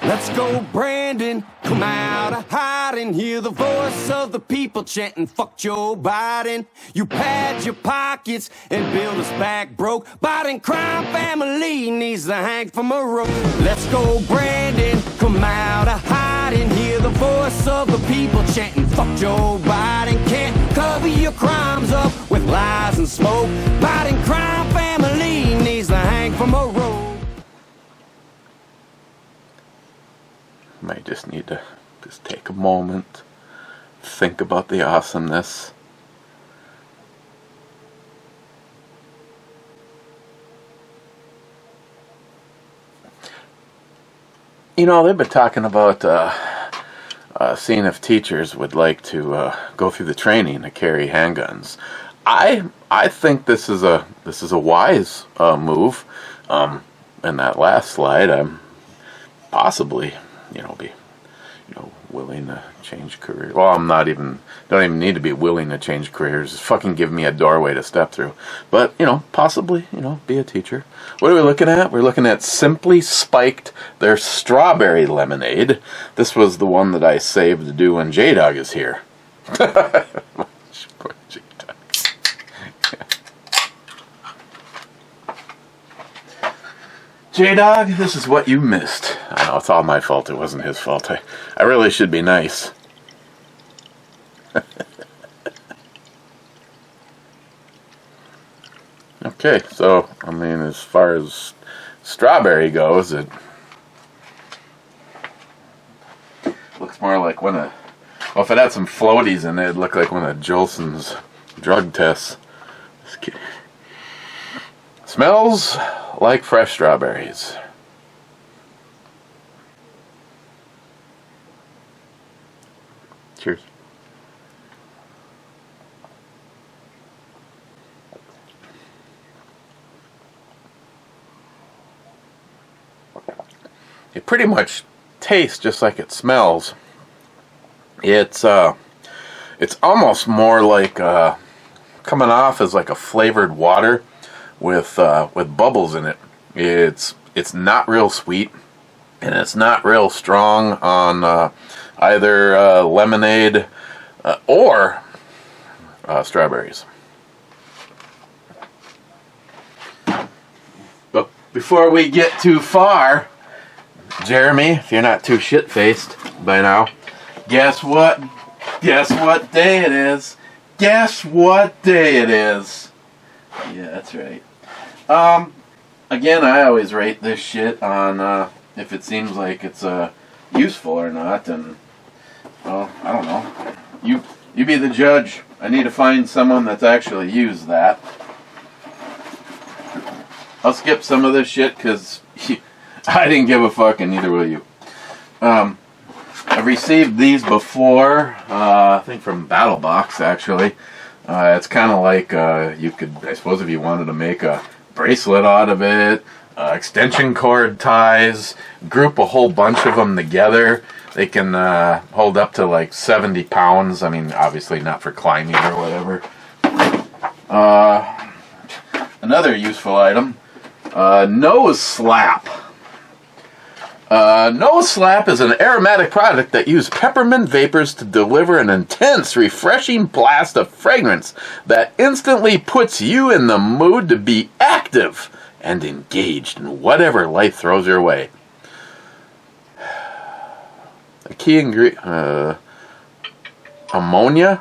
Let's go, Brandon. Come out of hiding. Hear the voice of the people chanting, fuck Joe Biden. You pad your pockets and build us back broke. Biden crime family needs to hang from a rope. Let's go, Brandon. Come out of hiding. Hear the voice of the people chanting, fuck Joe Biden. Can't cover your crimes up with lies and smoke. Biden crime family needs to hang from a rope. Might just need to just take a moment, think about the awesomeness. You know, they've been talking about seeing if teachers would like to go through the training to carry handguns. I think this is a wise move. In that last slide, I'm possibly be willing to change careers. Well, don't even need to be willing to change careers. Just fucking give me a doorway to step through. But, possibly, be a teacher. What are we looking at? We're looking at Simply Spiked, their strawberry lemonade. This was the one that I saved to do when J-Dog is here. J-Dog, this is what you missed. I know, it's all my fault. It wasn't his fault. I really should be nice. Okay, so, as far as strawberry goes, it looks more like if it had some floaties in it, it'd look like one of Jolson's drug tests. Just kidding. Smells like fresh strawberries. Cheers. It pretty much tastes just like it smells. It's almost more like coming off as like a flavored water with bubbles in it. It's not real sweet, and it's not real strong on either lemonade or strawberries. But before we get too far, Jeremy, if you're not too shit-faced by now, guess what? Guess what day it is? Guess what day it is? Yeah, that's right. Again, I always rate this shit on if it seems like it's useful or not, and well, I don't know. You be the judge. I need to find someone that's actually used that. I'll skip some of this shit because I didn't give a fuck, and neither will you. I've received these before, I think from BattleBox actually. It's kind of like you could, I suppose, if you wanted to make a bracelet out of it, extension cord ties, group a whole bunch of them together. They can hold up to like 70 pounds. I mean, obviously not for climbing or whatever. Another useful item, nose slap. Nose slap is an aromatic product that uses peppermint vapors to deliver an intense, refreshing blast of fragrance that instantly puts you in the mood to be active and engaged in whatever life throws your way. A key ingredient, ammonia,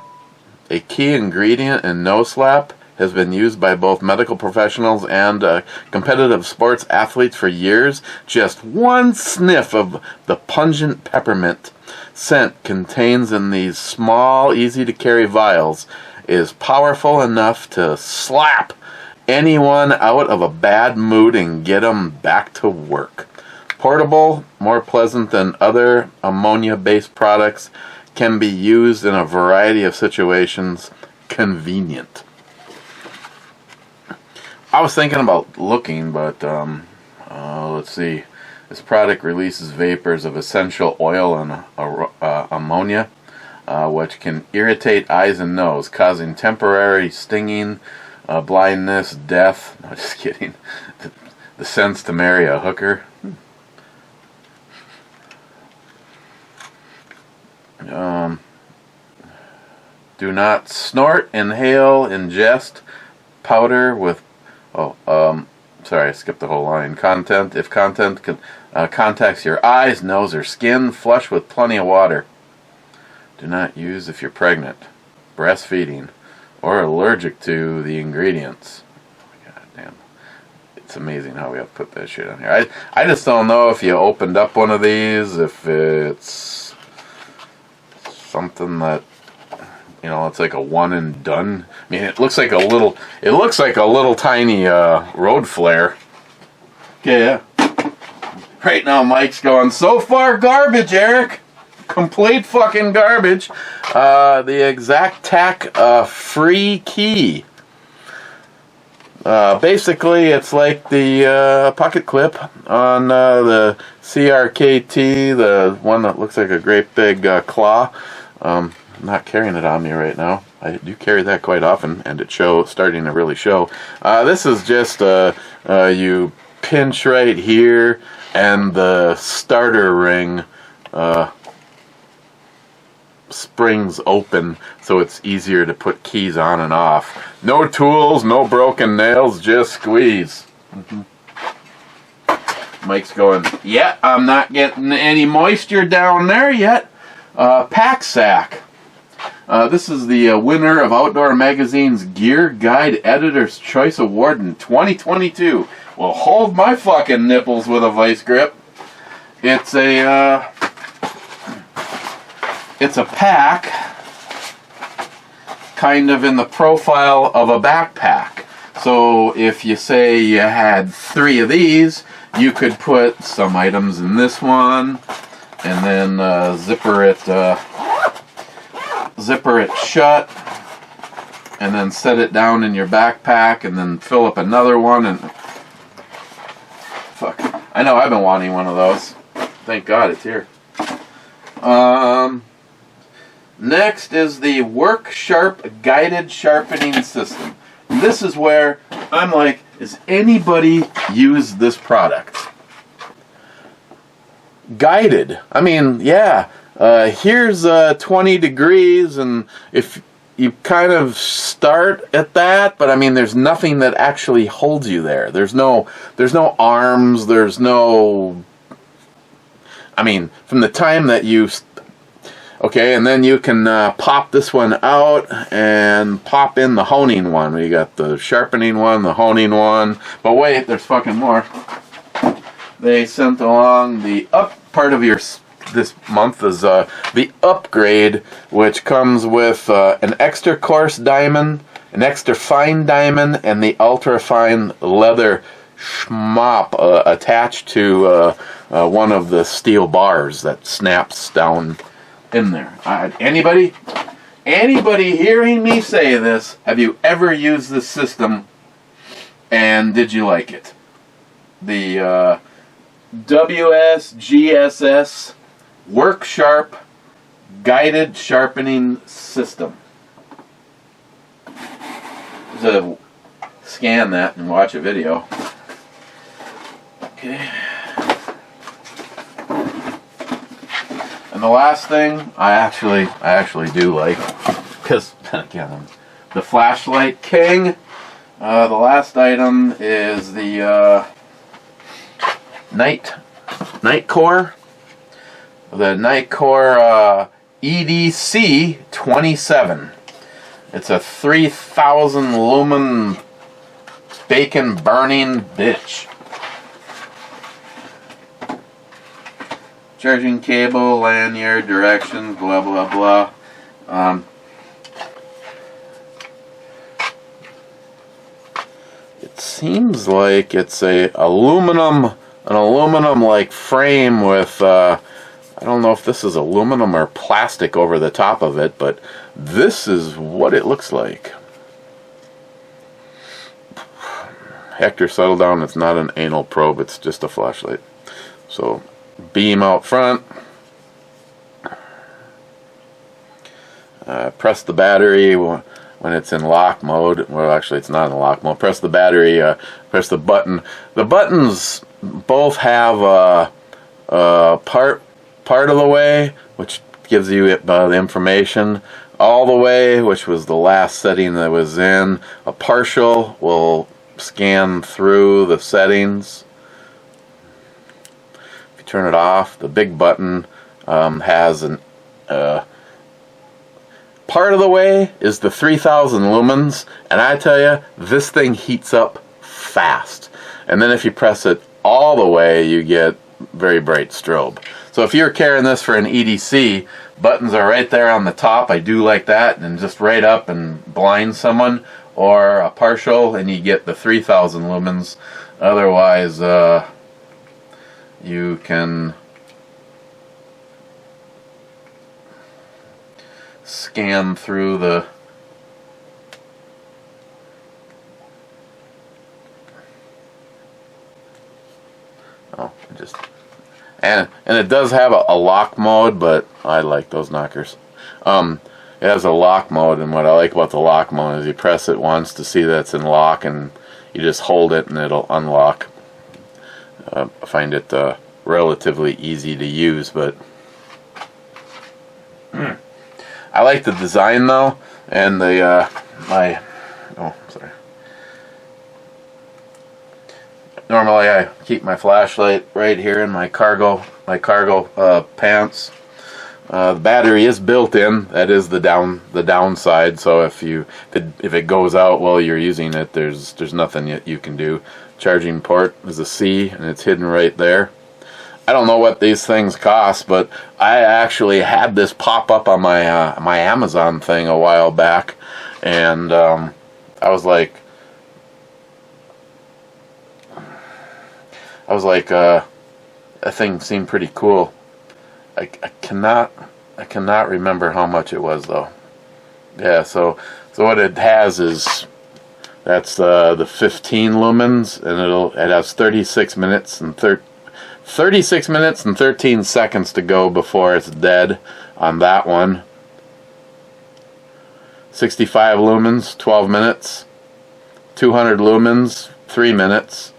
a key ingredient in nose slap, has been used by both medical professionals and competitive sports athletes for years. Just one sniff of the pungent peppermint scent contained in these small, easy-to-carry vials is powerful enough to slap anyone out of a bad mood and get them back to work. Portable, more pleasant than other ammonia-based products, can be used in a variety of situations. Convenient. I was thinking about looking, but let's see. This product releases vapors of essential oil and ammonia. which can irritate eyes and nose, causing temporary stinging, blindness, death. No, just kidding. The sense to marry a hooker. Do not snort, inhale, ingest powder with. Sorry, I skipped the whole line. Content. If content contacts your eyes, nose, or skin, flush with plenty of water. Do not use if you're pregnant, breastfeeding, or allergic to the ingredients. God damn. It's amazing how we have to put that shit on here. I just don't know if you opened up one of these, if it's something that, you know, it's like a one and done. I mean, it looks like a little tiny road flare. Okay, yeah. Right now Mike's going, so far garbage, Eric. Complete fucking garbage. The Exact Tac free key. Basically, it's like the pocket clip on the CRKT, the one that looks like a great big claw. I'm not carrying it on me right now. I do carry that quite often, and it's starting to really show. This is just you pinch right here, and the starter ring springs open, so it's easier to put keys on and off. No tools, no broken nails, just squeeze. Mike's going, yeah, I'm not getting any moisture down there yet. Pack sack. This is the winner of Outdoor Magazine's Gear Guide Editor's Choice Award in 2022. Well, hold my fucking nipples with a vice grip. It's a pack, kind of in the profile of a backpack. So if you say you had 3 of these, you could put some items in this one, and then zipper it shut, and then set it down in your backpack, and then fill up another one. And fuck, I know I've been wanting one of those. Thank God it's here. Next is the Work Sharp Guided Sharpening System. And this is where I'm like, has anybody used this product? Guided. I mean, yeah. Here's 20 degrees, and if you kind of start at that, but I mean, there's nothing that actually holds you there. There's no arms. There's no. I mean, from the time that you. Okay, and then you can pop this one out and pop in the honing one. We got the sharpening one, the honing one. But wait, there's fucking more. They sent along the up part of this month is the upgrade, which comes with an extra coarse diamond, an extra fine diamond, and the ultra fine leather schmop attached to one of the steel bars that snaps down in there. Anybody hearing me say this, have you ever used this system, and did you like it? The WSGSS Work Sharp Guided Sharpening System. So scan that and watch a video. Okay. And the last thing I actually do like, because again, the flashlight king. The last item is the Nitecore. The Nitecore EDC 27. It's a 3,000 lumen bacon burning bitch. Charging cable, lanyard, directions, blah blah blah. It seems like it's an aluminum like frame with I don't know if this is aluminum or plastic over the top of it, but this is what it looks like. Hector, settle down. It's not an anal probe. It's just a flashlight. So beam out front. Press the battery when it's in lock mode. Well, actually, it's not in lock mode. Press the battery. Press the button. The buttons both have part of the way, which gives you the information. All the way, which was the last setting that was in. A partial will scan through the settings. If you turn it off, the big button has an part of the way is the 3000 lumens, and I tell you, this thing heats up fast. And then if you press it all the way, you get very bright strobe. So if you're carrying this for an EDC, buttons are right there on the top. I do like that, and just right up and blind someone, or a partial and you get the 3000 lumens. Otherwise, you can scan through the and it does have a lock mode, but I like those knockers. It has a lock mode, and what I like about the lock mode is you press it once to see that it's in lock, and you just hold it and it'll unlock. I find it relatively easy to use, but I like the design though, and the Normally I keep my flashlight right here in my cargo pants. The battery is built in. That is the downside. So if it goes out while you're using it, there's nothing yet you can do. Charging port is a C, and it's hidden right there. I don't know what these things cost, but I actually had this pop up on my my Amazon thing a while back, and I was like, that thing seemed pretty cool. I cannot remember how much it was though. Yeah, so what it has is that's the 15 lumens, and it has 36 minutes and 13 seconds to go before it's dead on that one. 65 lumens, 12 minutes. 200 lumens, 3 minutes.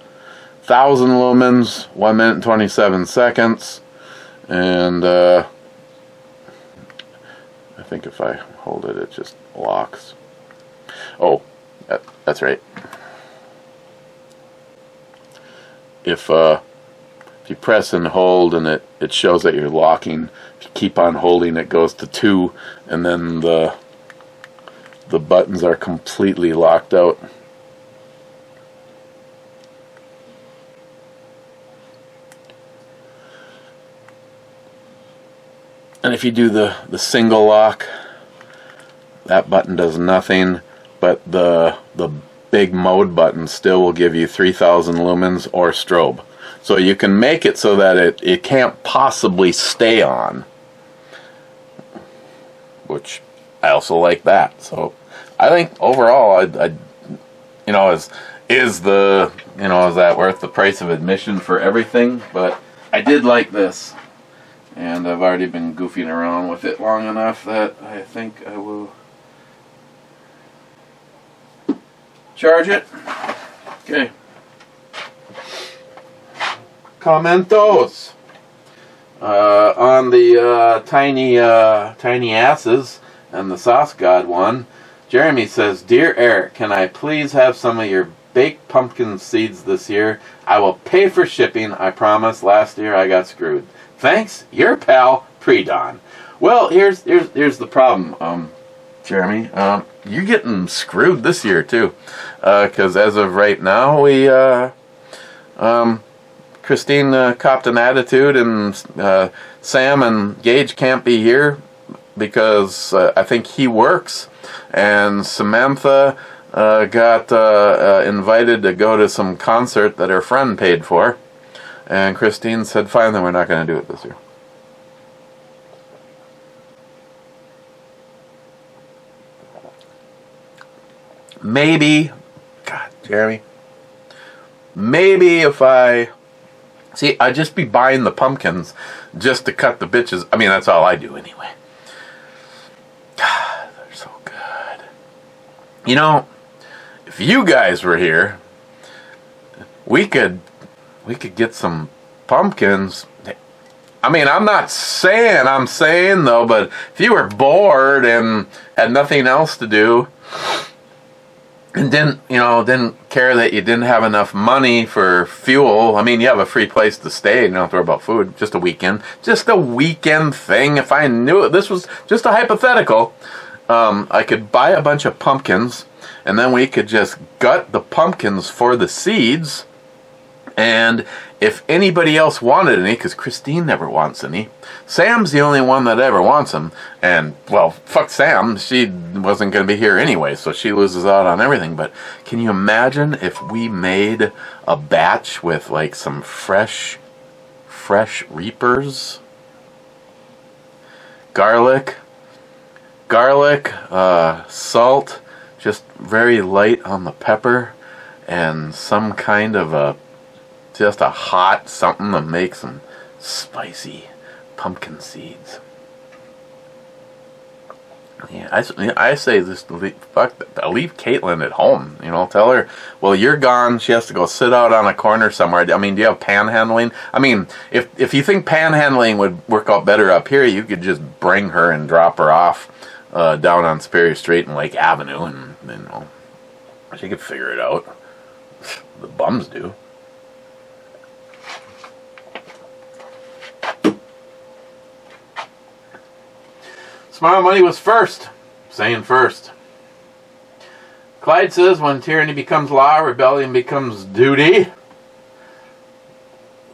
1000 lumens, 1 minute and 27 seconds. And I think if I hold it, it just locks. Oh, that's right. If you press and hold and it shows that you're locking, if you keep on holding, it goes to 2, and then the buttons are completely locked out. And if you do the single lock, that button does nothing, but the big mode button still will give you 3000 lumens or strobe. So you can make it so that it can't possibly stay on, which I also like that. So I think overall, is that worth the price of admission for everything? But I did like this. And I've already been goofing around with it long enough that I think I will charge it. Okay. Commentos on the tiny asses and the sauce god one. Jeremy says, "Dear Eric, can I please have some of your baked pumpkin seeds this year? I will pay for shipping. I promise. Last year I got screwed. Thanks, your pal, Pre-Dawn." Well, here's the problem, Jeremy. You're getting screwed this year too, because as of right now, Christine copped an attitude, and Sam and Gage can't be here because I think he works, and Samantha got invited to go to some concert that her friend paid for. And Christine said, fine, then we're not going to do it this year. Maybe, God, Jeremy, maybe if I'd just be buying the pumpkins just to cut the bitches. I mean, that's all I do anyway. so good. You know, if you guys were here, we could get some pumpkins. I mean, I'm not saying I'm saying though, but if you were bored and had nothing else to do, and didn't care that you didn't have enough money for fuel. I mean, you have a free place to stay. You don't have to worry about food. Just a weekend thing. If I knew it, this was just a hypothetical. I could buy a bunch of pumpkins, and then we could just gut the pumpkins for the seeds. And if anybody else wanted any, because Christine never wants any, Sam's the only one that ever wants them. And, well, fuck Sam. She wasn't going to be here anyway, so she loses out on everything. But can you imagine if we made a batch with, like, some fresh reapers? Garlic, salt, just very light on the pepper, and some kind of just a hot something to make some spicy pumpkin seeds. Yeah, I say this. Leave Caitlin at home. Tell her, well, you're gone. She has to go sit out on a corner somewhere. I mean, do you have panhandling? I mean, if you think panhandling would work out better up here, you could just bring her and drop her off down on Superior Street and Lake Avenue, and she could figure it out. The bums do. Smile Money was first. Saying first. Clyde says, when tyranny becomes law, rebellion becomes duty.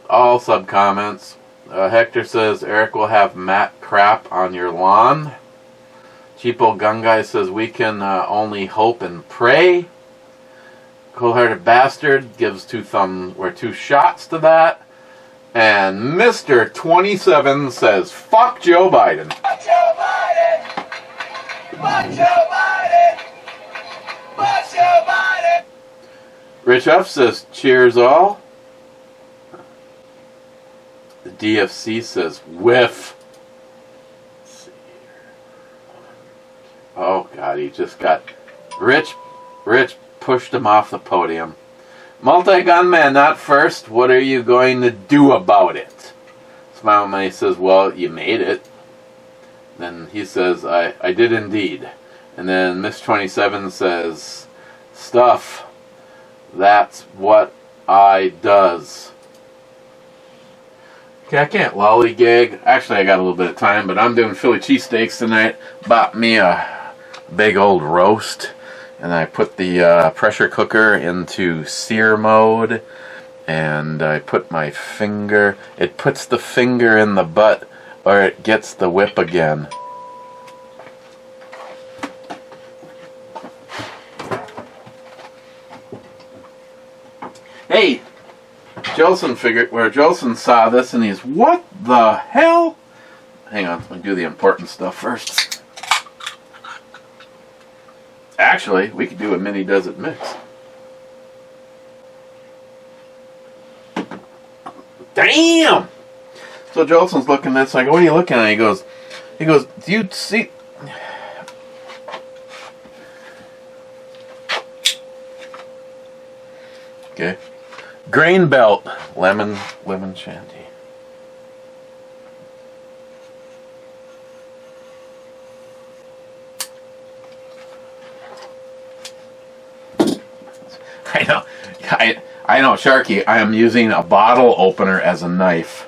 All sub-comments. Hector says, Eric will have Matt crap on your lawn. Cheapo Gunguy says, we can only hope and pray. Cold-hearted Bastard gives two shots to that. And Mr. 27 says, fuck Joe Biden. Fuck Joe Biden! Fuck Joe Biden! Fuck Joe Biden! Rich F says, cheers all. The DFC says, whiff. Let's see here. Oh, God, he just got... Rich pushed him off the podium. Multi-gun man, not first. What are you going to do about it? Smile Money says, well, you made it. Then he says, I did indeed. And then Miss 27 says, stuff. That's what I does. Okay, I can't lollygag. Actually, I got a little bit of time, but I'm doing Philly cheesesteaks tonight. Bought me a big old roast. And I put the pressure cooker into sear mode, and I put my finger, it puts the finger in the butt, or it gets the whip again. Hey, Jolson saw this, and he's, what the hell? Hang on, let me do the important stuff first. Actually, we could do a mini desert mix. Damn! So Jolson's looking at this, I go, what are you looking at? He goes, do you see... Okay. Grain Belt, lemon shandy. I know, Sharky, I am using a bottle opener as a knife.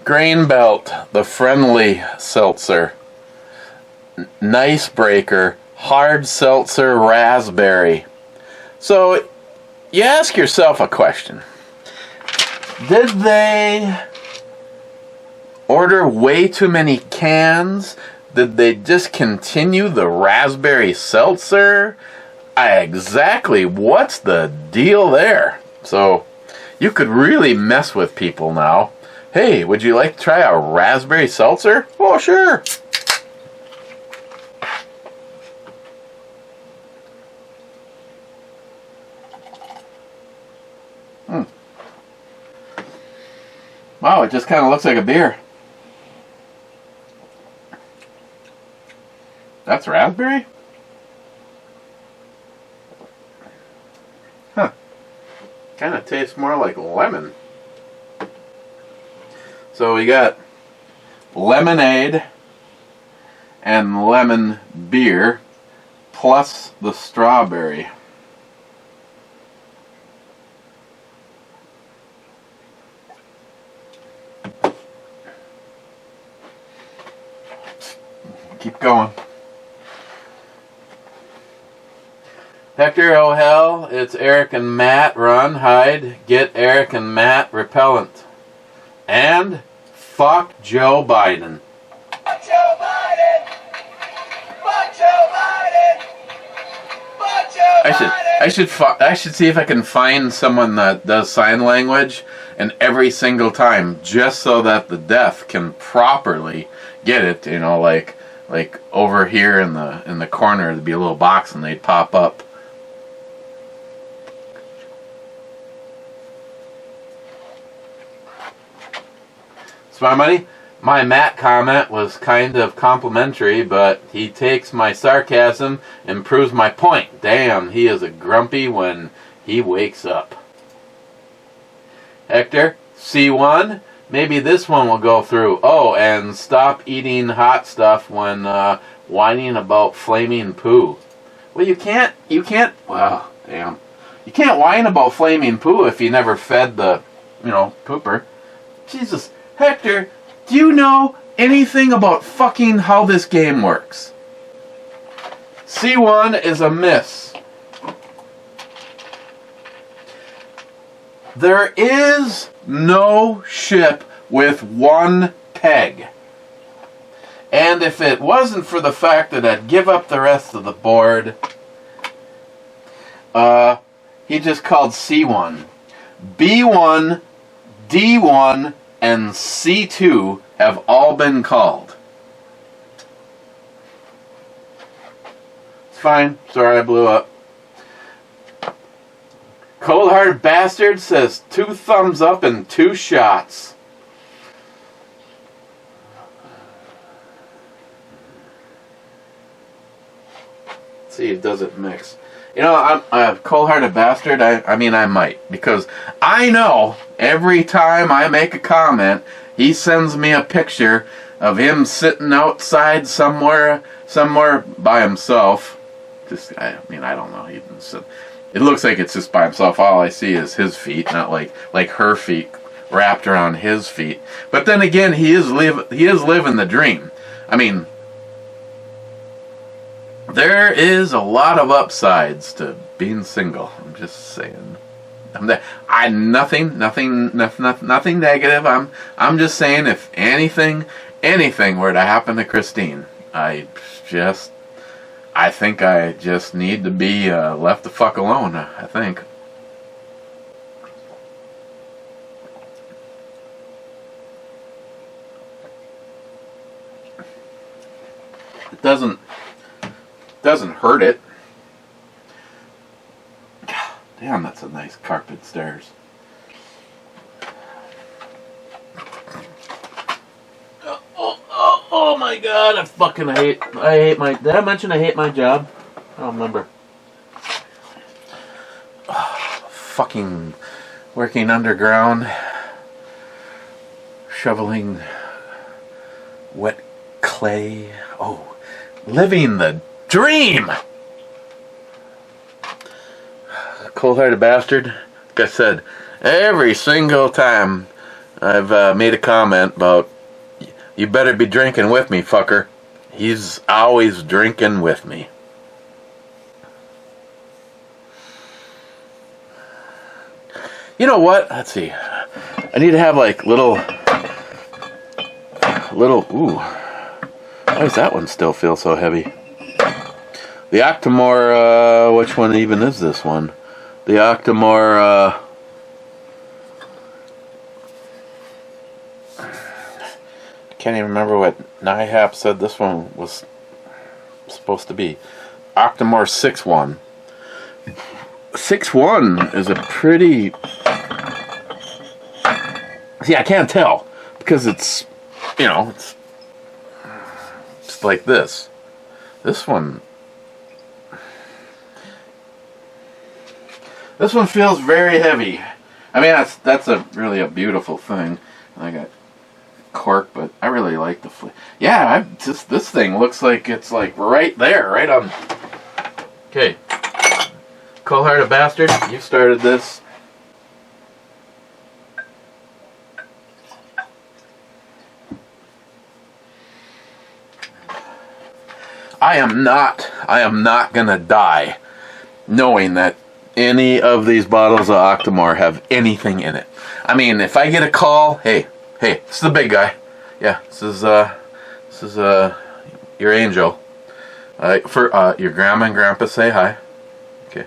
Grain Belt, the friendly seltzer. Nice Breaker, hard seltzer raspberry. So, you ask yourself a question. Did they order way too many cans? Did they discontinue the raspberry seltzer? Exactly, what's the deal there? So, you could really mess with people now. Hey, would you like to try a raspberry seltzer? Oh, sure. Wow, it just kind of looks like a beer. That's raspberry? Huh. Kind of tastes more like lemon. So we got lemonade and lemon beer plus the strawberry. Keep going. Hector, oh hell, it's Eric and Matt. Run, hide, get Eric and Matt repellent. And fuck Joe Biden. Fuck Joe Biden! Fuck Joe Biden! Fuck Joe Biden! I should see if I can find someone that does sign language, and every single time, just so that the deaf can properly get it. You know, like over here in the corner, there'd be a little box, and they'd pop up. Smart money. My Matt comment was kind of complimentary, but he takes my sarcasm and proves my point. Damn, he is a grumpy when he wakes up. Hector, C1, maybe this one will go through. Oh, and stop eating hot stuff when whining about flaming poo. Well, you can't, well, damn. You can't whine about flaming poo if you never fed the, pooper. Jesus, Hector, do you know anything about fucking how this game works? C1 is a miss. There is no ship with one peg. And if it wasn't for the fact that I'd give up the rest of the board, he just called C1. B1, D1, and C2 have all been called. It's fine. Sorry I blew up. Cold-hearted bastard says 2 thumbs up and 2 shots. Let's see, it doesn't mix. I'm a cold-hearted bastard. I mean, I might, because I know every time I make a comment, he sends me a picture of him sitting outside somewhere by himself. I don't know. It looks like it's just by himself. All I see is his feet, not like her feet wrapped around his feet. But then again, he is living the dream. I mean, there is a lot of upsides to being single. I'm just saying. Nothing negative. I'm just saying, if anything were to happen to Christine, I think I just need to be left the fuck alone. I think. It doesn't hurt it. Damn, that's a nice carpet stairs. Oh my god, I hate my, did I mention I hate my job? I don't remember. Fucking working underground, shoveling wet clay. Oh, living the dream! Cold-hearted bastard. Like I said, every single time I've made a comment about, you better be drinking with me, fucker. He's always drinking with me. You know what? Let's see. I need to have like little, ooh. Why does that one still feel so heavy? The Octomore, which one even is this one? The Octomore, I can't even remember what NIHAP said this one was supposed to be. Octomore 6-1. 6-1 is a pretty See, I can't tell because it's, you know, it's like this. This one feels very heavy. I mean, that's really a beautiful thing. I got cork, but I really like the flavor. Yeah, this thing looks like it's like right there, right on. Okay, cold-hearted bastard, you started this. I am not gonna die knowing that any of these bottles of Octomore have anything in it. I mean, if I get a call, hey, this is the big guy. Yeah, this is your angel. For your grandma and grandpa say hi. Okay.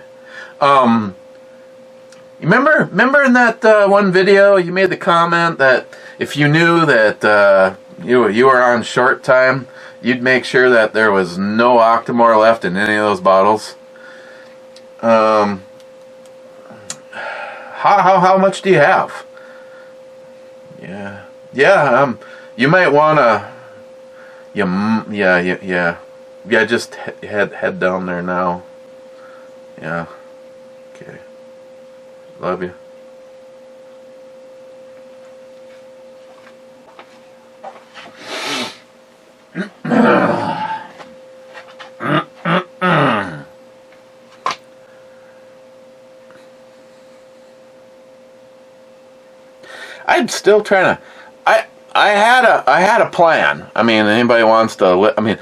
Remember in that one video you made the comment that if you knew that you were on short time, you'd make sure that there was no Octomore left in any of those bottles. How much do you have? Yeah. You might wanna. Yeah. Just head down there now. Yeah. Okay. Love you. I'm still trying to. I had a plan. I mean, anybody wants to. I mean,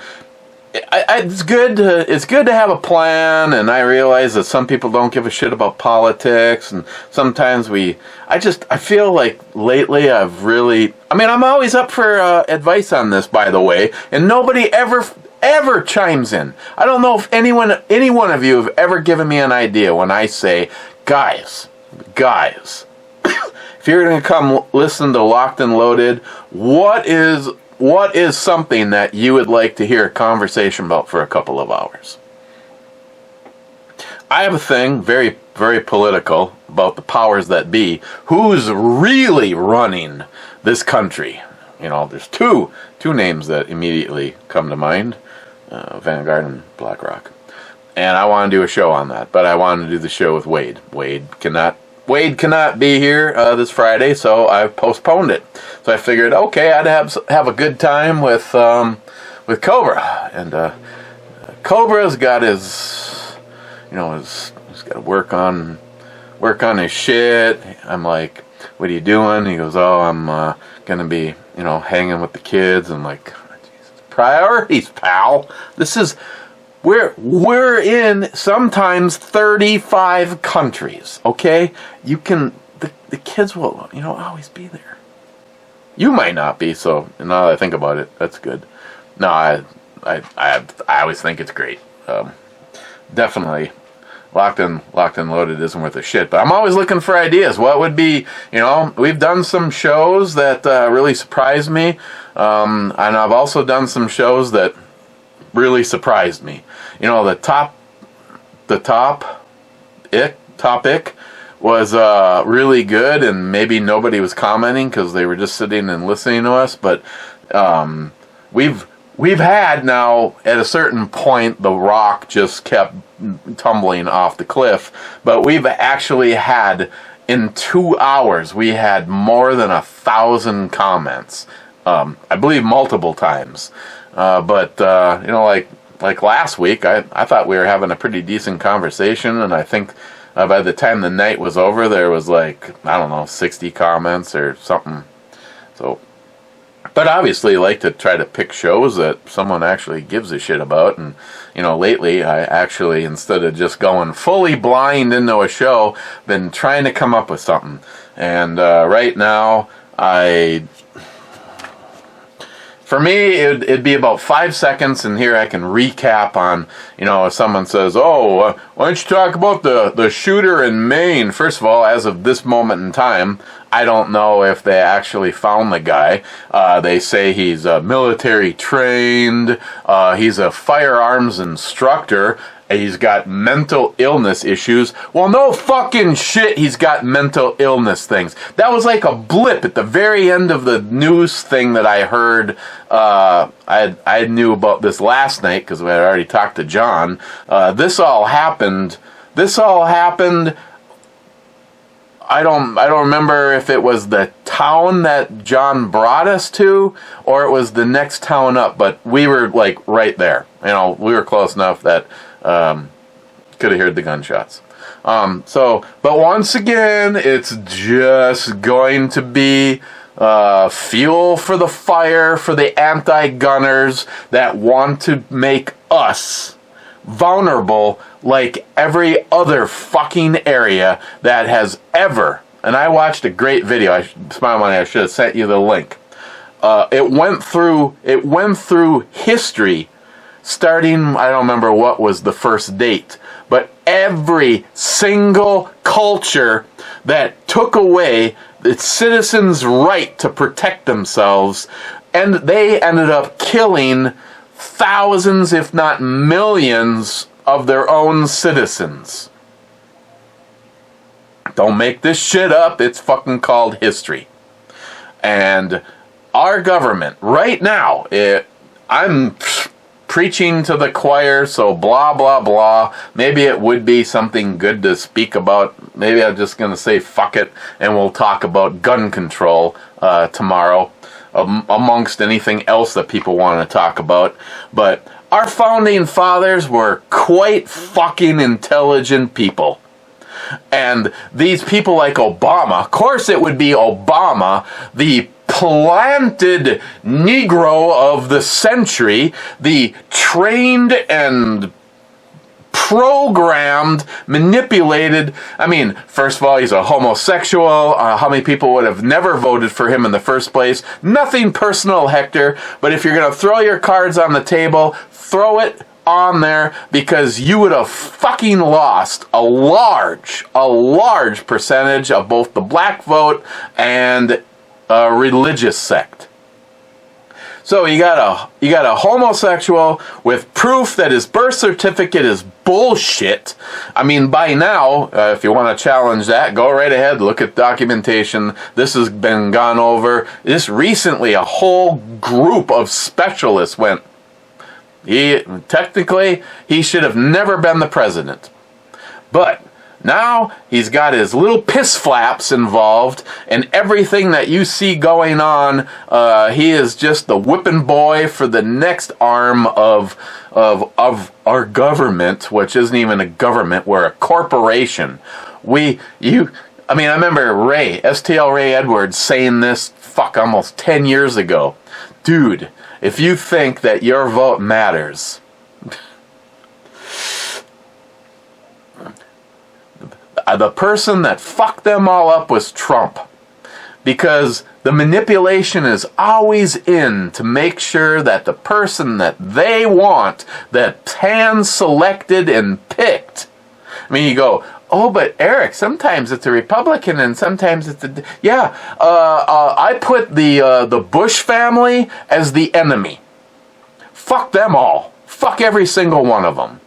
it's good to have a plan, and I realize that some people don't give a shit about politics, and sometimes I feel like lately I've really. I mean, I'm always up for advice on this, by the way, and nobody ever chimes in. I don't know if any one of you have ever given me an idea when I say, guys. If you're going to come listen to Locked and Loaded, what is something that you would like to hear a conversation about for a couple of hours? I have a thing, very, very political, about the powers that be. Who's really running this country? You know, there's two names that immediately come to mind, Vanguard and BlackRock. And I want to do a show on that, but I want to do the show with Wade. Wade cannot be here this Friday, so I've postponed it. So I figured, okay, I'd have a good time with Cobra, and Cobra's got his, you know, he's got to work on his shit. I'm like, what are you doing? He goes, oh, I'm gonna be, you know, hanging with the kids. I'm like, Jesus, priorities, pal. This is. We're in sometimes 35 countries, okay? You can, the kids will, you know, always be there. You might not be, so now that I think about it, that's good. No, I always think it's great. Definitely, Locked and Loaded isn't worth a shit, but I'm always looking for ideas. What would be, you know, we've done some shows that really surprised me, and I've also done some shows that really surprised me. You know, the topic was really good, and maybe nobody was commenting because they were just sitting and listening to us. But we've had now, at a certain point, the rock just kept tumbling off the cliff. But we've actually had, in 2 hours, we had more than 1,000 comments. I believe multiple times. But you know, like last week, I thought we were having a pretty decent conversation, and I think by the time the night was over, there was like, I don't know, 60 comments or something. So, but obviously, I like to try to pick shows that someone actually gives a shit about, and you know, lately I actually, instead of just going fully blind into a show, been trying to come up with something. And right now, for me, it'd be about 5 seconds, and here I can recap on, you know, if someone says, oh, why don't you talk about the shooter in Maine? First of all, as of this moment in time, I don't know if they actually found the guy. They say he's military trained, he's a firearms instructor, he's got mental illness issues. Well, no fucking shit, he's got mental illness things. That was like a blip at the very end of the news thing that I heard. I knew about this last night because we had already talked to John. This all happened. I don't remember if it was the town that John brought us to or it was the next town up, but we were like right there. You know, we were close enough that could have heard the gunshots. But once again, it's just going to be fuel for the fire for the anti-gunners that want to make us vulnerable like every other fucking area that has ever. And I watched a great video. Smile Money, I should have sent you the link. It went through history, starting, I don't remember what was the first date, but every single culture that took away its citizens' right to protect themselves, and they ended up killing thousands, if not millions, of their own citizens. Don't make this shit up. It's fucking called history. And our government, right now, I'm preaching to the choir, so blah, blah, blah. Maybe it would be something good to speak about. Maybe I'm just going to say fuck it, and we'll talk about gun control tomorrow, amongst anything else that people want to talk about. But our founding fathers were quite fucking intelligent people. And these people like Obama, of course it would be Obama, the planted Negro of the century, the trained and programmed, manipulated. I mean, first of all, he's a homosexual. How many people would have never voted for him in the first place? Nothing personal, Hector, but if you're going to throw your cards on the table, throw it on there, because you would have fucking lost a large percentage of both the black vote and a religious sect. So you got a homosexual with proof that his birth certificate is bullshit. I mean, by now, if you want to challenge that, go right ahead, look at documentation. This has been gone over. This recently, a whole group of specialists went, technically, he should have never been the president. But now he's got his little piss flaps involved, and everything that you see going on, he is just the whipping boy for the next arm of our government, which isn't even a government, we're a corporation. I remember STL Ray Edwards saying this, almost 10 years ago. Dude, if you think that your vote matters, the person that fucked them all up was Trump. Because the manipulation is always in to make sure that the person that they want, that hand-selected and picked. I mean, you go, oh, but Eric, sometimes it's a Republican and sometimes it's a... Yeah, I put the Bush family as the enemy. Fuck them all. Fuck every single one of them.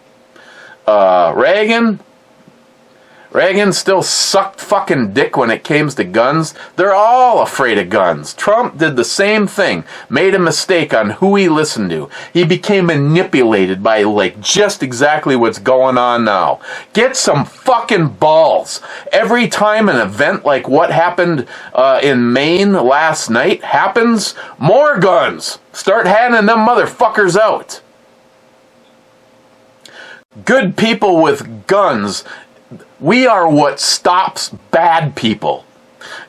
Reagan still sucked fucking dick when it came to guns. They're all afraid of guns. Trump did the same thing. Made a mistake on who he listened to. He became manipulated by just exactly what's going on now. Get some fucking balls. Every time an event like what happened in Maine last night happens, more guns. Start handing them motherfuckers out. Good people with guns. We are what stops bad people.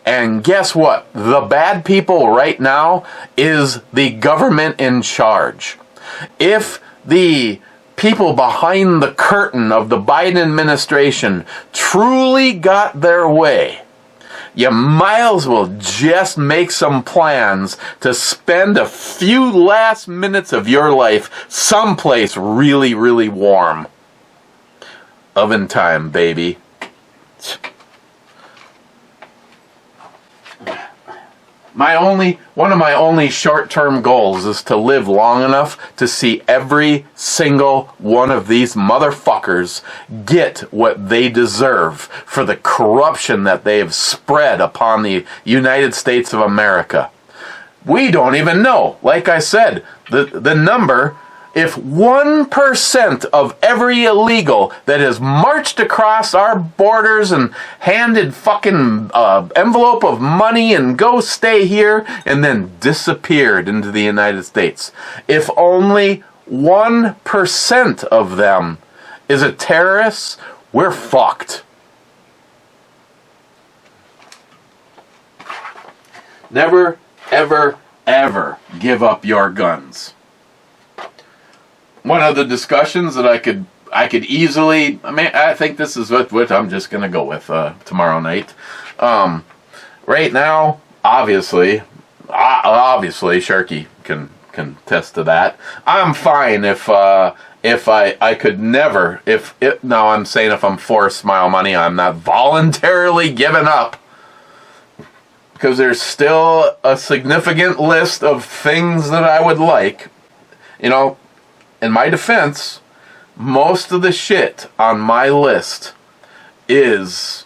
And guess what? The bad people right now is the government in charge. If the people behind the curtain of the Biden administration truly got their way, you might as well just make some plans to spend a few last minutes of your life someplace really, really warm. Oven time, baby. one of my only short-term goals is to live long enough to see every single one of these motherfuckers get what they deserve for the corruption that they have spread upon the United States of America. We don't even know. Like I said, the number, if 1% of every illegal that has marched across our borders and handed fucking envelope of money and go stay here and then disappeared into the United States, if only 1% of them is a terrorist, we're fucked. Never, ever, ever give up your guns. One of the discussions that I could easily, I think this is what I'm just going to go with tomorrow night. Right now, obviously, Sharky can attest to that. I'm fine if I could never, now I'm saying if I'm forced smile money, I'm not voluntarily giving up. Because there's still a significant list of things that I would like. You know, in my defense, most of the shit on my list is...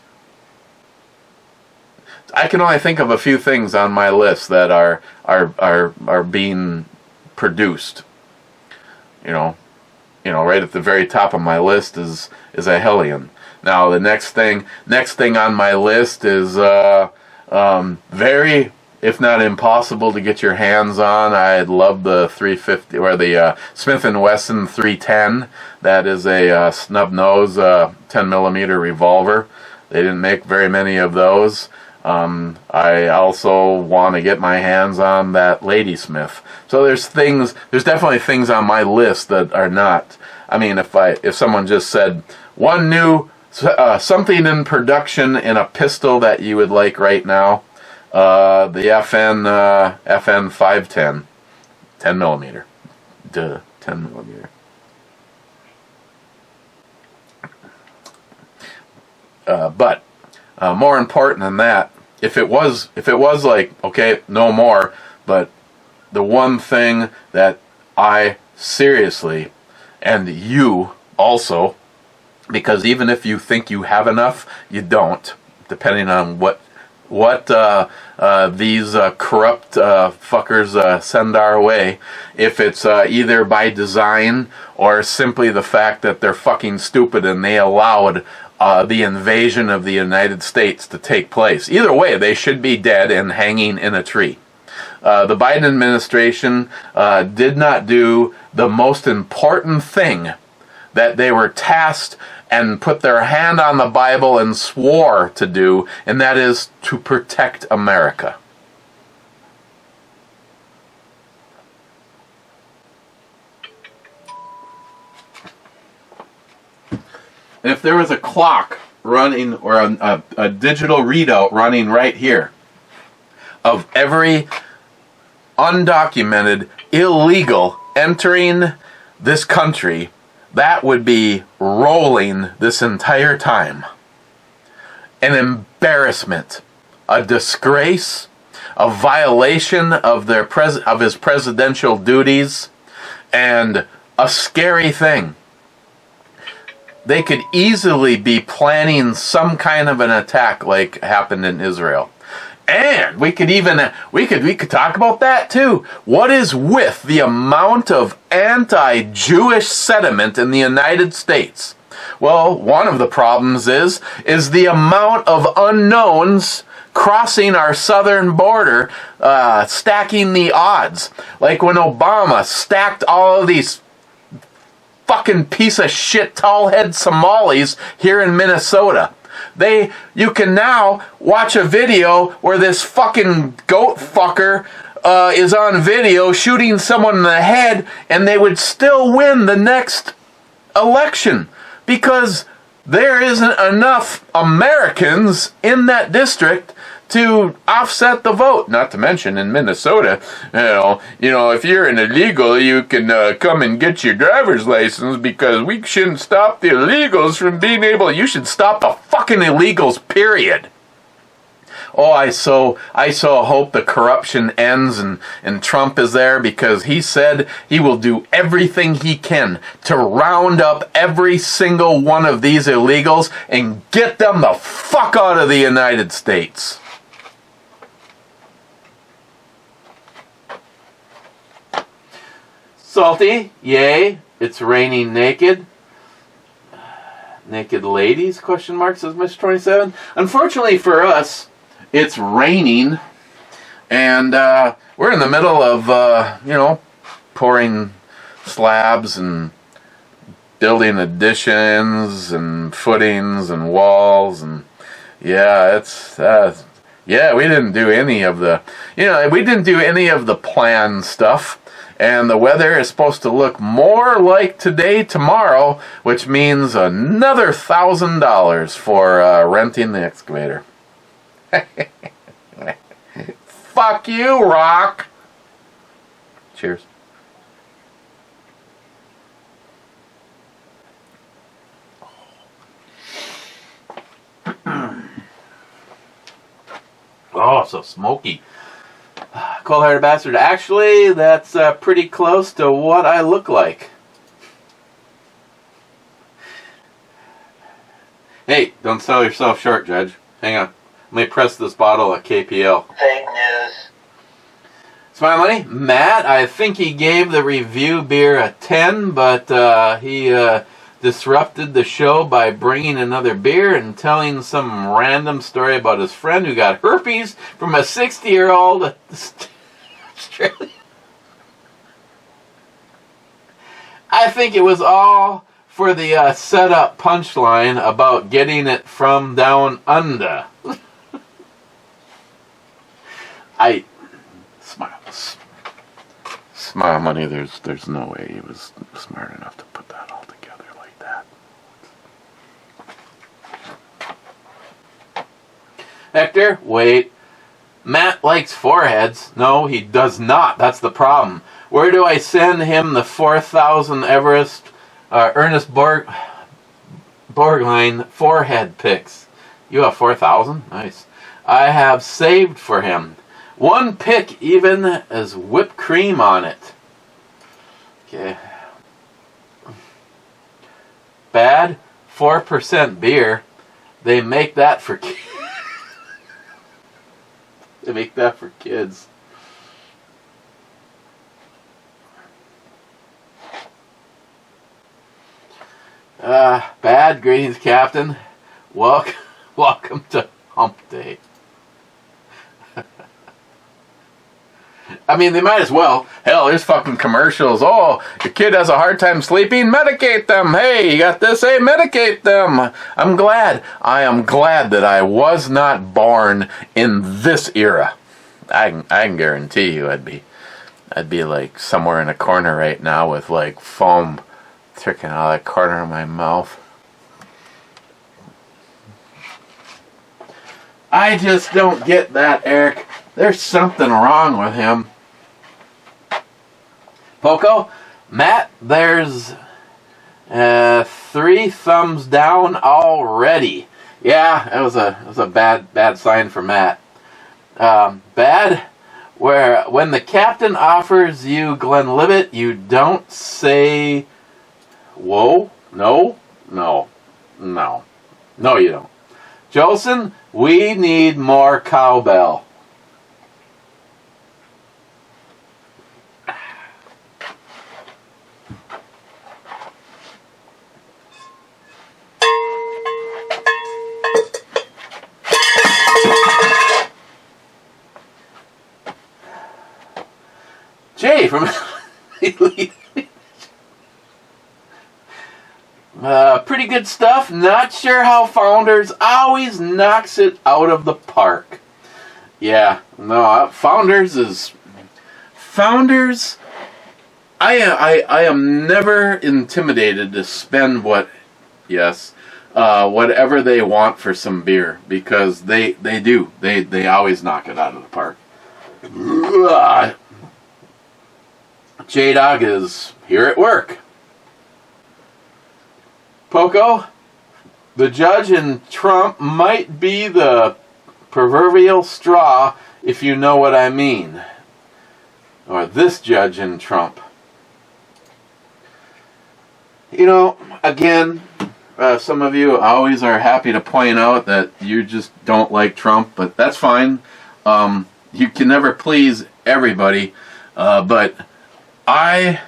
I can only think of a few things on my list that are being produced. You know, right at the very top of my list is a Hellion. Now the next thing on my list is very, if not impossible to get your hands on. I'd love the 350 or the Smith & Wesson 310. That is a snub nose 10mm revolver. They didn't make very many of those. I also want to get my hands on that Ladysmith. So there's definitely things on my list that are not. I mean, if someone just said one new something in production in a pistol that you would like right now, the FN 510, 10mm, 10mm. But more important than that, if it was like, okay, no more, but the one thing that I seriously, and you also, because even if you think you have enough, you don't, depending on what these corrupt fuckers send our way. If it's either by design or simply the fact that they're fucking stupid and they allowed the invasion of the United States to take place. Either way, they should be dead and hanging in a tree. The Biden administration did not do the most important thing that they were tasked and put their hand on the Bible and swore to do, and that is to protect America. And if there was a clock running, or a digital readout running right here of every undocumented illegal entering this country, that would be rolling this entire time. An embarrassment, a disgrace, a violation of his presidential duties, and a scary thing. They could easily be planning some kind of an attack like happened in Israel. And we could talk about that too. What is with the amount of anti-Jewish sentiment in the United States? Well, one of the problems is the amount of unknowns crossing our southern border, stacking the odds. Like when Obama stacked all of these fucking piece of shit tall-head Somalis here in Minnesota. You can now watch a video where this fucking goat fucker is on video shooting someone in the head, and they would still win the next election because there isn't enough Americans in that district to offset the vote. Not to mention in Minnesota, you know, if you're an illegal, you can come and get your driver's license because we shouldn't stop the illegals from being able. You should stop the fucking illegals, period. Oh, I so hope the corruption ends and Trump is there, because he said he will do everything he can to round up every single one of these illegals and get them the fuck out of the United States. Salty, yay, it's raining naked. Naked ladies, question mark, says Mr. 27. Unfortunately for us, it's raining, and we're in the middle of, pouring slabs and building additions and footings and walls, and yeah, we didn't do any of the planned stuff. And the weather is supposed to look more like today tomorrow, which means another $1,000 for renting the excavator. Fuck you, Rock. Cheers. Oh, so smoky. Cold-hearted bastard. Actually, that's pretty close to what I look like. Hey, don't sell yourself short, Judge. Hang on. Let me press this bottle of KPL. Fake news. Smile money. Matt, I think he gave the review beer a 10, but he disrupted the show by bringing another beer and telling some random story about his friend who got herpes from a 60-year-old Australia. I think it was all for the set-up punchline about getting it from down under. Smile money. There's no way he was smart enough to put that all together like that. Hector, wait. Matt likes foreheads. No, he does not. That's the problem. Where do I send him the 4,000 Ernest Borgnine forehead pics? You have 4,000? Nice. I have saved for him. One pic even as whipped cream on it. Okay. Bad 4% beer. They make that for kids. They make that for kids. Bad. Greetings, Captain. Welcome to Hump Day. I mean, they might as well. Hell, there's fucking commercials. Oh, your kid has a hard time sleeping? Medicate them. Hey, you got this? Hey, medicate them. I am glad that I was not born in this era. I can guarantee you I'd be like somewhere in a corner right now with like foam trickling out of the corner of my mouth. I just don't get that, Eric. There's something wrong with him. Poco, Matt, there's 3 thumbs down already. Yeah, it was a bad sign for Matt. Bad, where when the captain offers you Glenlivet, you don't say, whoa, no, you don't. Jolson, we need more cowbell. Jay from pretty good stuff. Not sure how Founders always knocks it out of the park. Yeah, no, Founders. I am never intimidated to spend whatever they want for some beer, because they do. They always knock it out of the park. J-Dog is here at work. Poco, the judge and Trump might be the proverbial straw, if you know what I mean. Or this judge in Trump. You know, again, some of you always are happy to point out that you just don't like Trump, but that's fine. You can never please everybody, but I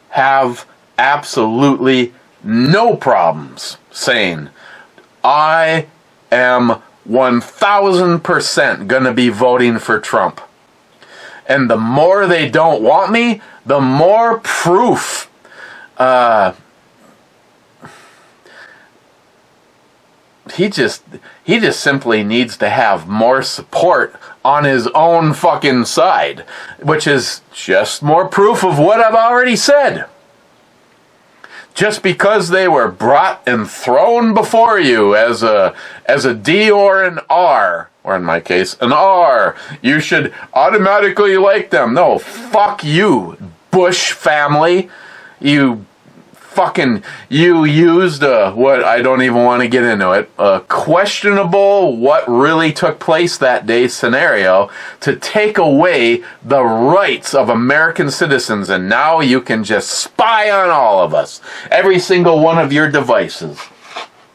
have absolutely no problems saying I am 1000% gonna be voting for Trump. And the more they don't want me, the more proof he just simply needs to have more support on his own fucking side, which is just more proof of what I've already said. Just because they were brought and thrown before you as a D or an R, or in my case, an R, you should automatically like them. No, fuck you, Bush family. You used what, I don't even want to get into it, a questionable what really took place that day scenario to take away the rights of American citizens, and now you can just spy on all of us, every single one of your devices.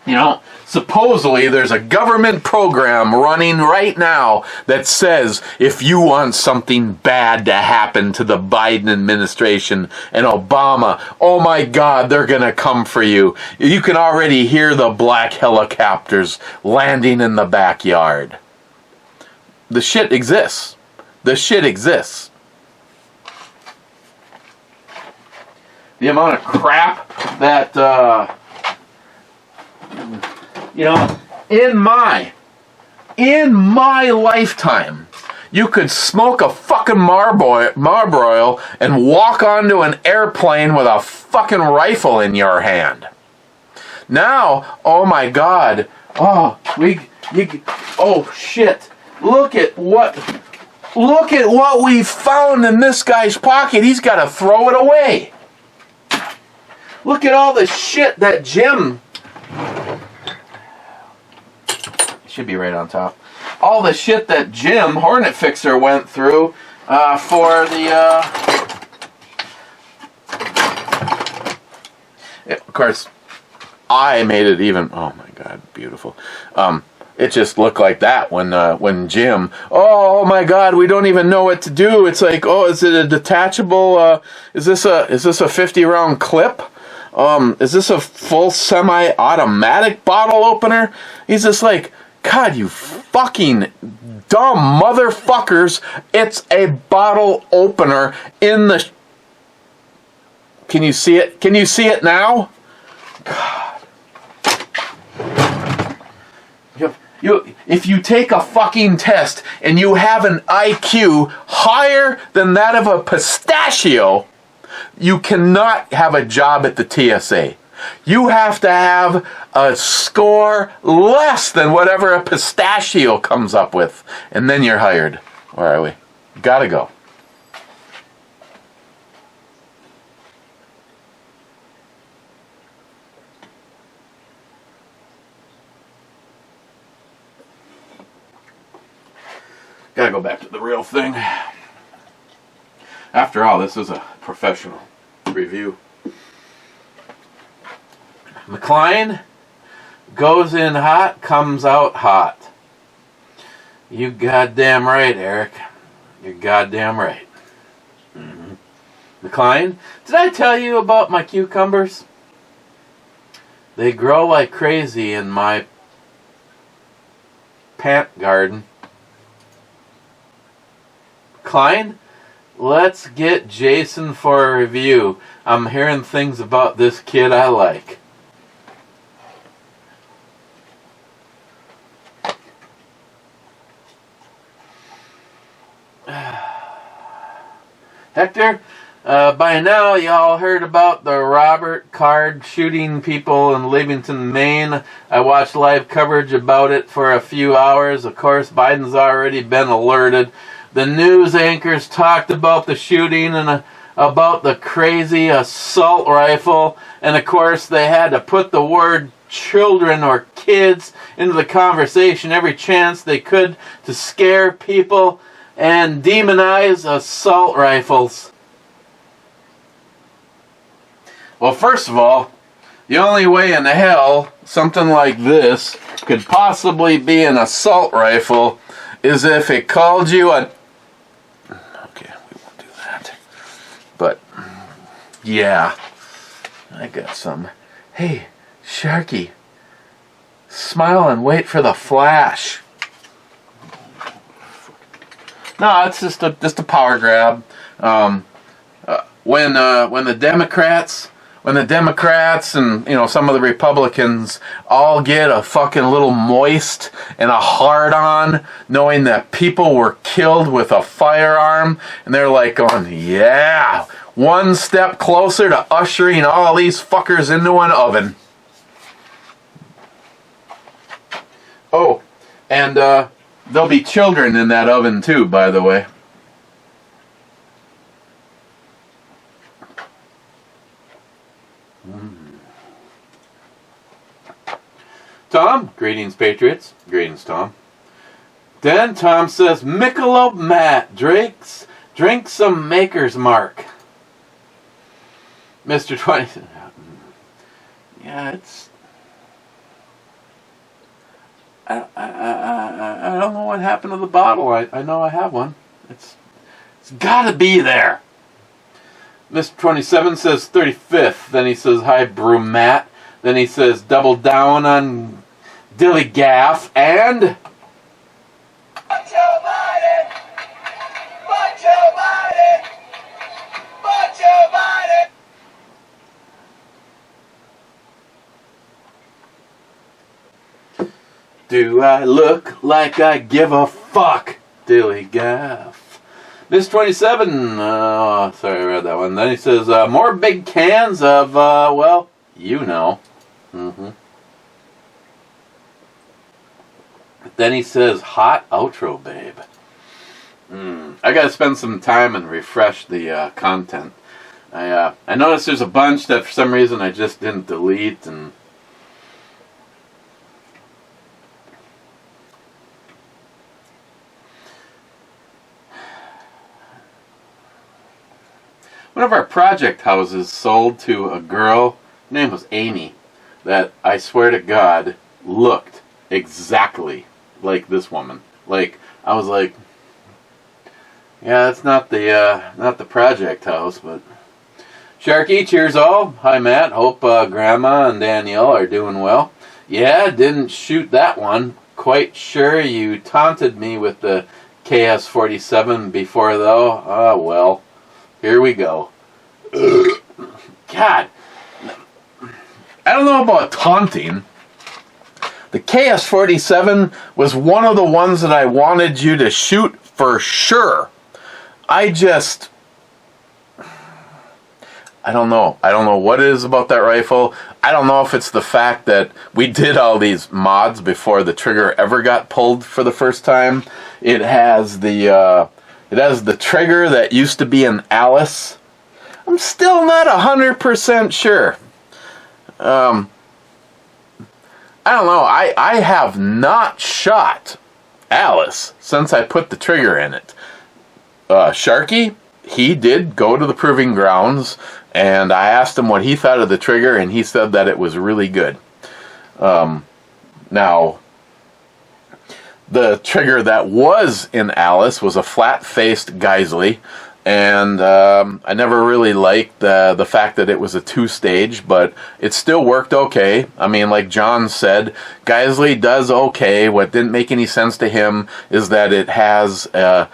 You know, supposedly there's a government program running right now that says if you want something bad to happen to the Biden administration and Obama, oh my God, they're gonna come for you. You can already hear the black helicopters landing in the backyard. The shit exists. The shit exists. The amount of crap that, you know, in my lifetime, you could smoke a fucking Marlboro and walk onto an airplane with a fucking rifle in your hand. Now, oh my God, oh shit! Look at what we found in this guy's pocket. He's got to throw it away. Look at all the shit that Jim. Should be right on top. All the shit that Jim Hornet Fixer went through for the. Of course, I made it even. Oh my God, beautiful. It just looked like that when Jim. Oh my God, we don't even know what to do. It's like, oh, is it a detachable? Is this a 50-round clip? Is this a full semi-automatic bottle opener? He's just like, God, you fucking dumb motherfuckers. It's a bottle opener in the... Can you see it? Can you see it now? God. If you take a fucking test and you have an IQ higher than that of a pistachio, you cannot have a job at the TSA. You have to have a score less than whatever a pistachio comes up with, and then you're hired. Where are we? Gotta go. Gotta go back to the real thing. After all, this is a professional review. McLean goes in hot, comes out hot. You goddamn right, Eric. You're goddamn right. Mm-hmm. McLean, did I tell you about my cucumbers? They grow like crazy in my pant garden. McLean, let's get Jason for a review. I'm hearing things about this kid I like. Hector, by now y'all heard about the Robert Card shooting people in Livingston, Maine. I watched live coverage about it for a few hours. Of course, Biden's already been alerted. The news anchors talked about the shooting and about the crazy assault rifle. And of course, they had to put the word children or kids into the conversation every chance they could to scare people and demonize assault rifles. Well, first of all, the only way in hell something like this could possibly be an assault rifle is if it called you a... Okay, we won't do that. But, yeah, I got some. Hey, Sharky, smile and wait for the flash. No, it's just a power grab. When the Democrats and some of the Republicans all get a fucking little moist and a hard on knowing that people were killed with a firearm, and they're like going, yeah, one step closer to ushering all these fuckers into an oven. Oh, and there'll be children in that oven too, by the way. Tom, greetings, Patriots. Greetings, Tom. Then Tom says, Michelob Matt, drink some Maker's Mark. Mr. 20. Yeah, it's... I don't know what happened to the bottle. I know I have one. It's gotta be there. Mr. 27 says 35th. Then he says, hi, Broom Matt. Then he says, double down on Dilly Gaff and... Fuck Joe Biden! Fuck Joe Biden! Fuck Joe Biden! Do I look like I give a fuck? Dilly Gaff. Miss 27, sorry I read that one. Then he says, more big cans of, well, you know. Then he says, hot outro, babe. I gotta spend some time and refresh the content. I noticed there's a bunch that for some reason I just didn't delete, and one of our project houses sold to a girl, her name was Amy, that I swear to God looked exactly like this woman. Like, I was like, yeah, that's not the project house, but Sharky, cheers all. Hi Matt, hope Grandma and Danielle are doing well. Yeah, didn't shoot that one. Quite sure you taunted me with the KS-47 before though. Ah, well. Here we go. God. I don't know about taunting. The KS-47 was one of the ones that I wanted you to shoot for sure. I don't know. I don't know what it is about that rifle. I don't know if it's the fact that we did all these mods before the trigger ever got pulled for the first time. It has the trigger that used to be an Alice. I'm still not 100% sure. I don't know. I have not shot Alice since I put the trigger in it. Sharky, he did go to the proving grounds, and I asked him what he thought of the trigger, and he said that it was really good. Now, the trigger that was in Alice was a flat-faced Geisley, and I never really liked the fact that it was a two-stage, but it still worked okay. I mean, like John said, Geisley does okay. What didn't make any sense to him is that it has a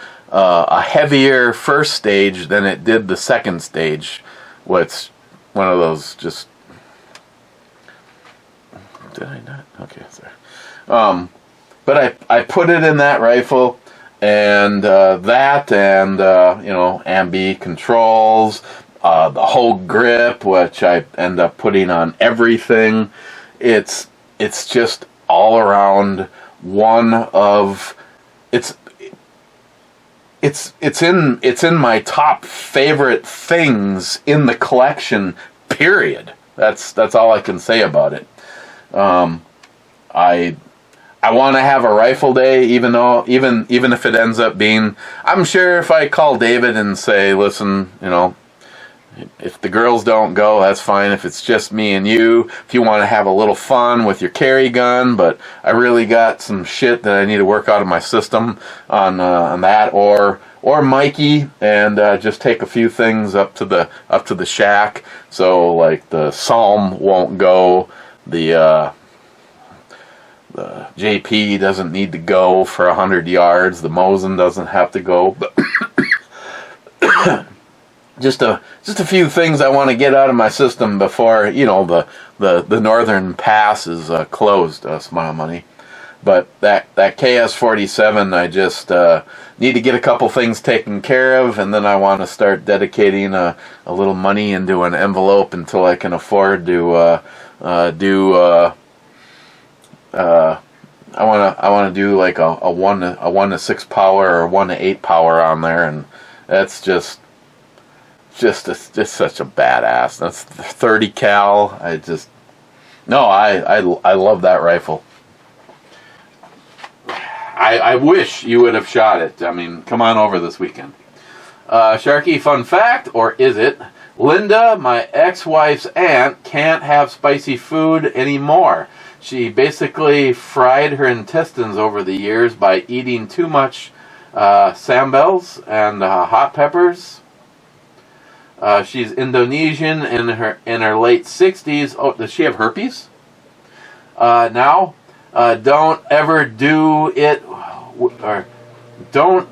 heavier first stage than it did the second stage. What's one of those just... Did I not? Okay, sorry. But I put it in that rifle, and ambi controls, the whole grip, which I end up putting on everything. It's just all around one of it's in my top favorite things in the collection. Period. That's all I can say about it. I want to have a rifle day, even if it ends up being. I'm sure if I call David and say, listen, if the girls don't go, that's fine. If it's just me and you, if you want to have a little fun with your carry gun, but I really got some shit that I need to work out of my system on that, or Mikey, and just take a few things up to the shack. So like the Psalm won't go, the JP doesn't need to go for 100 yards. The Mosen doesn't have to go, but. Just a few things I want to get out of my system before the northern pass is closed. Smile money, but that KS-47, I just need to get a couple things taken care of, and then I want to start dedicating a little money into an envelope until I can afford to do. I want to do like a 1 to 6 power or 1 to 8 power on there, and that's just such a badass. That's 30 cal. I love that rifle. I wish you would have shot it. I mean, come on over this weekend. Sharky, fun fact, or is it? Linda, my ex-wife's aunt, can't have spicy food anymore. She basically fried her intestines over the years by eating too much sambals and hot peppers. She's Indonesian in her late 60s. Oh, does she have herpes? Now, don't ever do it, or don't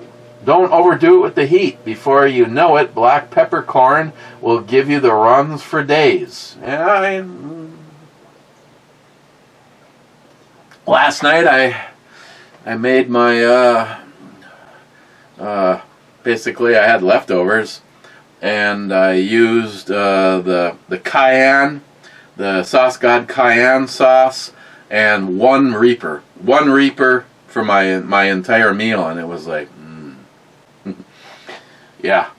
overdo it with the heat. Before you know it, black peppercorn will give you the runs for days. Last night I made my basically I had leftovers. And I used the cayenne, the Sauce God cayenne sauce, and one Reaper for my entire meal, and it was like, yeah.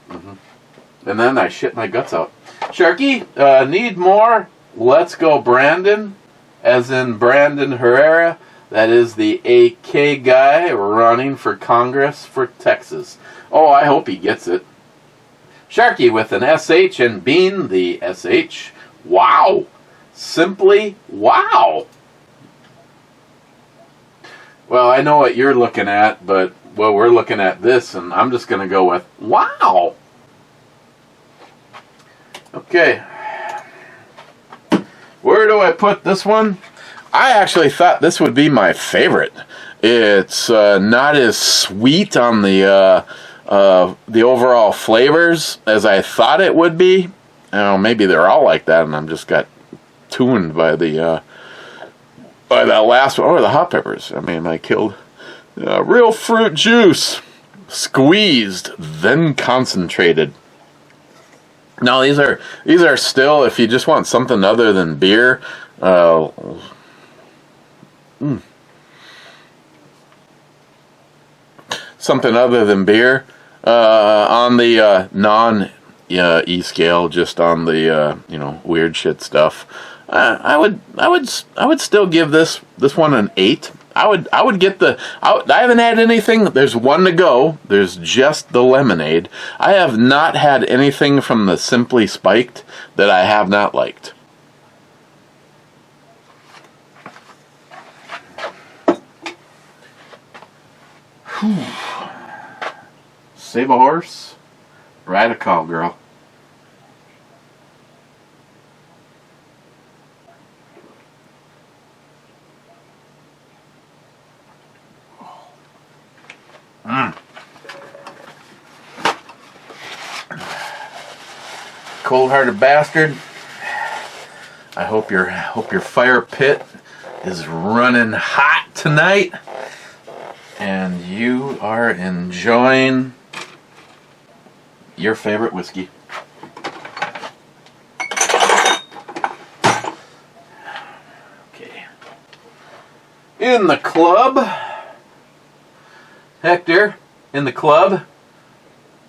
And then I shit my guts out. Sharky, need more? Let's go, Brandon, as in Brandon Herrera. That is the AK guy running for Congress for Texas. Oh, I hope he gets it. Sharky with an SH and Bean the SH. Wow. Simply wow. Well, I know what you're looking at, but we're looking at this, and I'm just going to go with wow. Okay. Where do I put this one? I actually thought this would be my favorite. It's not as sweet on the overall flavors as I thought it would be. Maybe they're all like that, and I'm just got tuned by that last one. Or the hot peppers. I mean, I killed real fruit juice, squeezed, then concentrated. Now these are still, if you just want something other than beer. Something other than beer. On the non E scale, just on the weird shit stuff, I would still give this one an 8. I would get I haven't had anything. There's one to go. There's just the lemonade. I have not had anything from the Simply Spiked that I have not liked. Whew. Save a horse, ride a cowgirl. Cold-hearted bastard. I hope your fire pit is running hot tonight, and you are enjoying your favorite whiskey. Okay. In the club, Hector, in the club,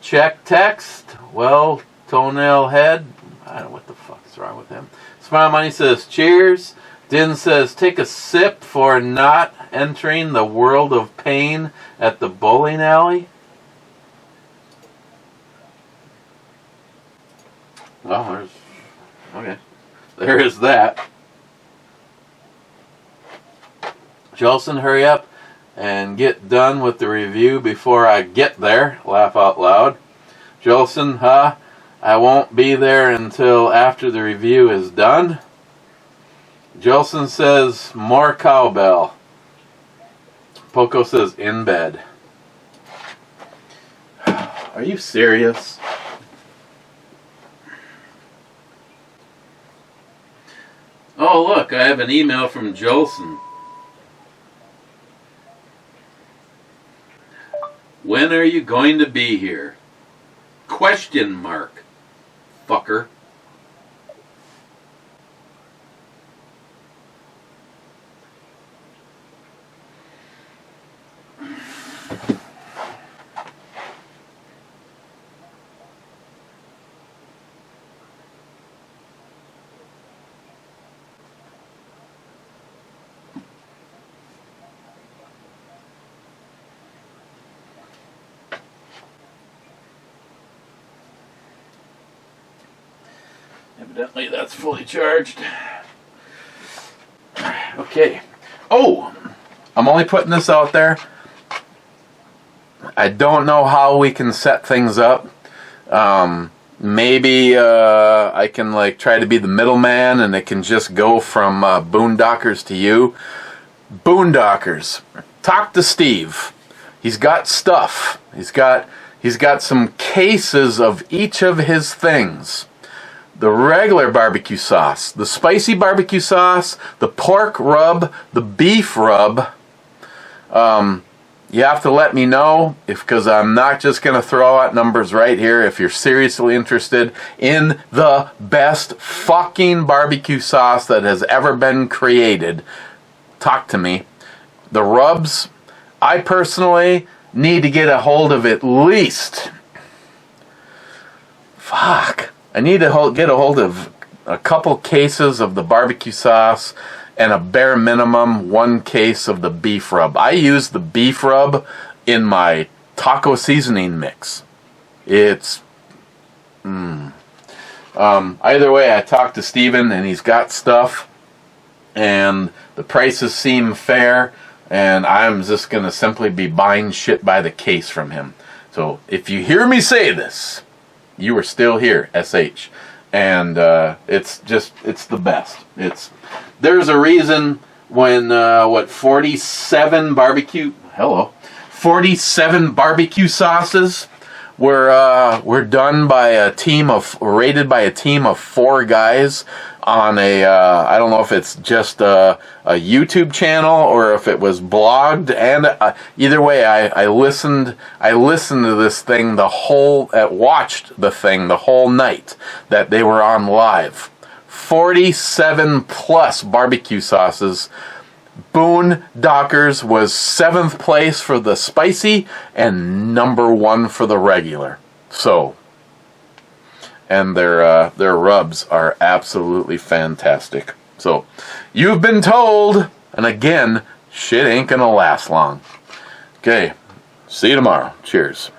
check text, well, toenail head, I don't know what the fuck is wrong with him. Smile Money says, cheers. Din says, take a sip for not entering the world of pain at the bowling alley. Well, there's... Okay. There is that. Jolson, hurry up and get done with the review before I get there. Laugh out loud. Jolson, I won't be there until after the review is done. Jolson says, more cowbell. Poco says, in bed. Are you serious? Oh, look, I have an email from Jolson. When are you going to be here? Question mark. Fucker. Evidently that's fully charged. Okay. Oh! I'm only putting this out there. I don't know how we can set things up. Maybe I can like try to be the middleman and it can just go from Boondockers to you. Boondockers. Talk to Steve. He's got stuff. He's got some cases of each of his things. The regular barbecue sauce, the spicy barbecue sauce, the pork rub, the beef rub. You have to let me know, because I'm not just going to throw out numbers right here. If you're seriously interested in the best fucking barbecue sauce that has ever been created, talk to me. The rubs, I personally need to get a hold of at least... I need to get a hold of a couple cases of the barbecue sauce and a bare minimum 1 case of the beef rub. I use the beef rub in my taco seasoning mix. It's... either way, I talked to Steven and he's got stuff and the prices seem fair and I'm just going to simply be buying shit by the case from him. So if you hear me say this, you are still here, SH. And it's the best. There's a reason when 47 barbecue sauces were done by rated by a team of 4 guys on a I don't know if it's just a YouTube channel or if it was blogged, and either way I listened to this thing watched the thing the whole night that they were on live. 47 plus barbecue sauces. Boondockers was 7th place for the spicy and number 1 for the regular. So, and their rubs are absolutely fantastic. So, you've been told, and again, shit ain't gonna last long. Okay, see you tomorrow. Cheers.